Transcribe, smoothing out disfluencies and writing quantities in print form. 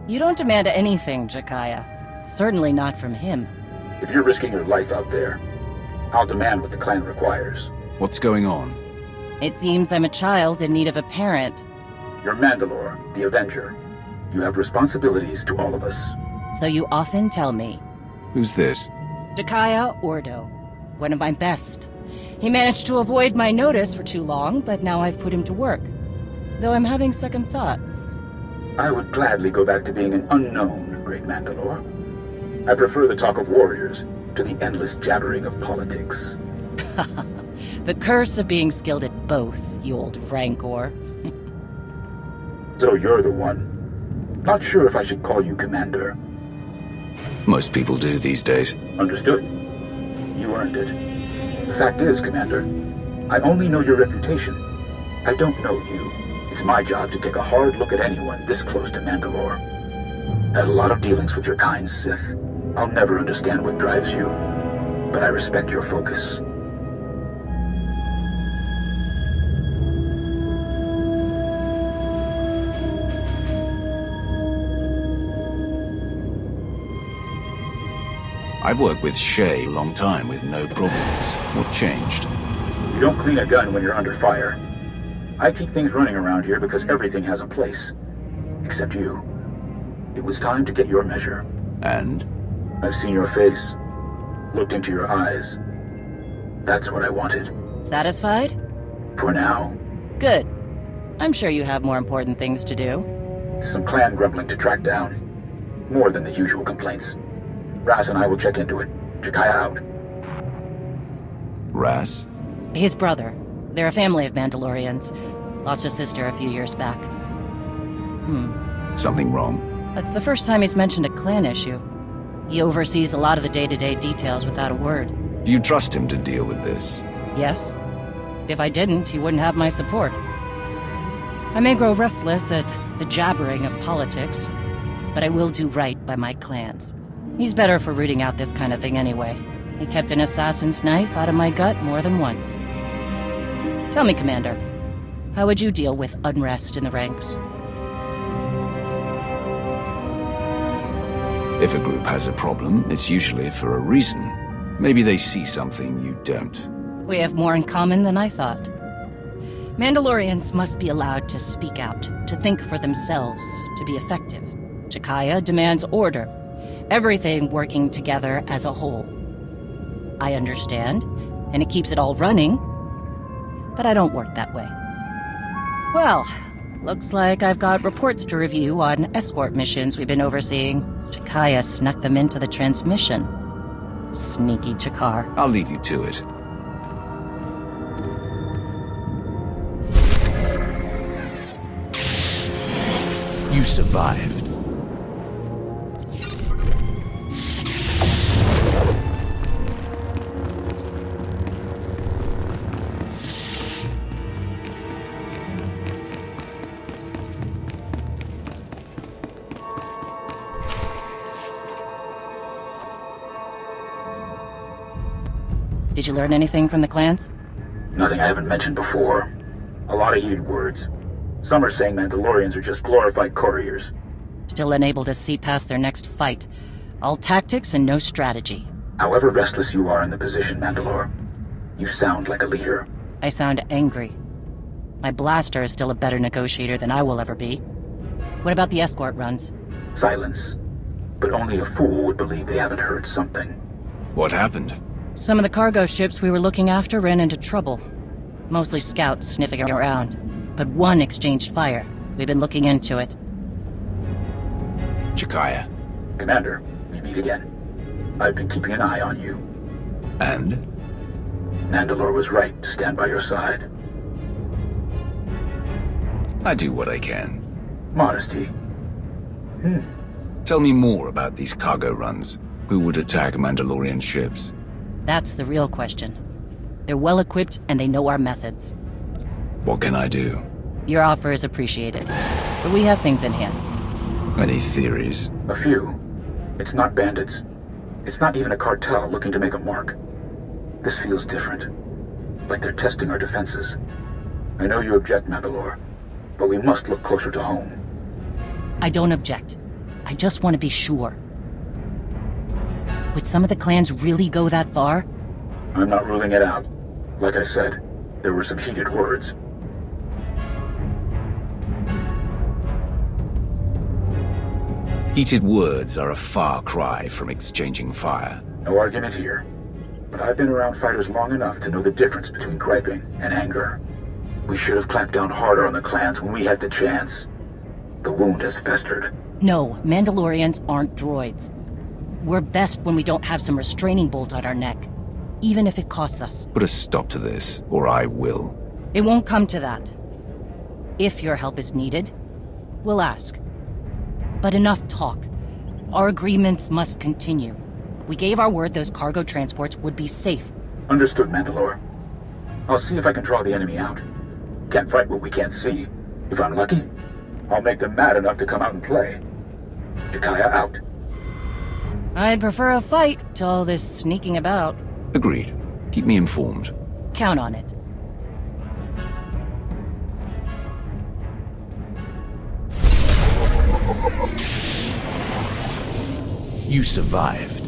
You don't demand anything, jekiah. Certainly not from him. If you're risking your life out there, I'll demand what the clan requires. What's going on? It seems I'm a child in need of a parent. You're Mandalore, the Avenger. You have responsibilities to all of us. So you often tell me. Who's this? Jekiah Ordo. One of my best. He managed to avoid my notice for too long, but now I've put him to work. Though I'm having second thoughts. I would gladly go back to being an unknown, Great Mandalore. I prefer the talk of warriors to the endless jabbering of politics. The curse of being skilled at both, you old rancor. So you're the one. Not sure if I should call you Commander. Most people do these days. Understood. You earned it. The fact is, Commander, I only know your reputation. I don't know you. It's my job to take a hard look at anyone this close to Mandalore. Had a lot of dealings with your kind, Sith. I'll never understand what drives you, but I respect your focus. I've worked with Shay a long time with no problems. What changed? You don't clean a gun when you're under fire. I keep things running around here because everything has a place. Except you. It was time to get your measure. And? I've seen your face. Looked into your eyes. That's what I wanted. Satisfied? For now. Good. I'm sure you have more important things to do. Some clan grumbling to track down. More than the usual complaints. Ras and I will check into it. Jekiah out. Ras? His brother. They're a family of Mandalorians. Lost a sister a few years back. Something wrong? That's the first time he's mentioned a clan issue. He oversees a lot of the day-to-day details without a word. Do you trust him to deal with this? Yes. If I didn't, he wouldn't have my support. I may grow restless at the jabbering of politics, but I will do right by my clans. He's better for rooting out this kind of thing anyway. He kept an assassin's knife out of my gut more than once. Tell me, Commander, how would you deal with unrest in the ranks? If a group has a problem, it's usually for a reason. Maybe they see something you don't. We have more in common than I thought. Mandalorians must be allowed to speak out, to think for themselves, to be effective. Jekiah demands order, everything working together as a whole. I understand, and it keeps it all running, but I don't work that way. Well, looks like I've got reports to review on escort missions we've been overseeing. Jekiah snuck them into the transmission. Sneaky Jakar. I'll leave you to it. You survived. Did you learn anything from the clans? Nothing I haven't mentioned before. A lot of heated words. Some are saying Mandalorians are just glorified couriers. Still unable to see past their next fight. All tactics and no strategy. However restless you are in the position, Mandalore, you sound like a leader. I sound angry. My blaster is still a better negotiator than I will ever be. What about the escort runs? Silence. But only a fool would believe they haven't heard something. What happened? Some of the cargo ships we were looking after ran into trouble. Mostly scouts sniffing around. But one exchanged fire. We've been looking into it. Jekiah. Commander, we meet again. I've been keeping an eye on you. And? Mandalore was right to stand by your side. I do what I can. Modesty. Tell me more about these cargo runs. Who would attack Mandalorian ships? That's the real question. They're well equipped and they know our methods. What can I do? Your offer is appreciated, but we have things in hand. Any theories? A few. It's not bandits. It's not even a cartel looking to make a mark. This feels different. Like they're testing our defenses. I know you object, Mandalore, but we must look closer to home. I don't object. I just want to be sure. Would some of the clans really go that far? I'm not ruling it out. Like I said, there were some heated words. Heated words are a far cry from exchanging fire. No argument here. But I've been around fighters long enough to know the difference between griping and anger. We should have clamped down harder on the clans when we had the chance. The wound has festered. No, Mandalorians aren't droids. We're best when we don't have some restraining bolt on our neck, even if it costs us. Put a stop to this, or I will. It won't come to that. If your help is needed, we'll ask. But enough talk. Our agreements must continue. We gave our word those cargo transports would be safe. Understood, Mandalore. I'll see if I can draw the enemy out. Can't fight what we can't see. If I'm lucky, I'll make them mad enough to come out and play. Jekiah out. I'd prefer a fight to all this sneaking about. Agreed. Keep me informed. Count on it. You survived.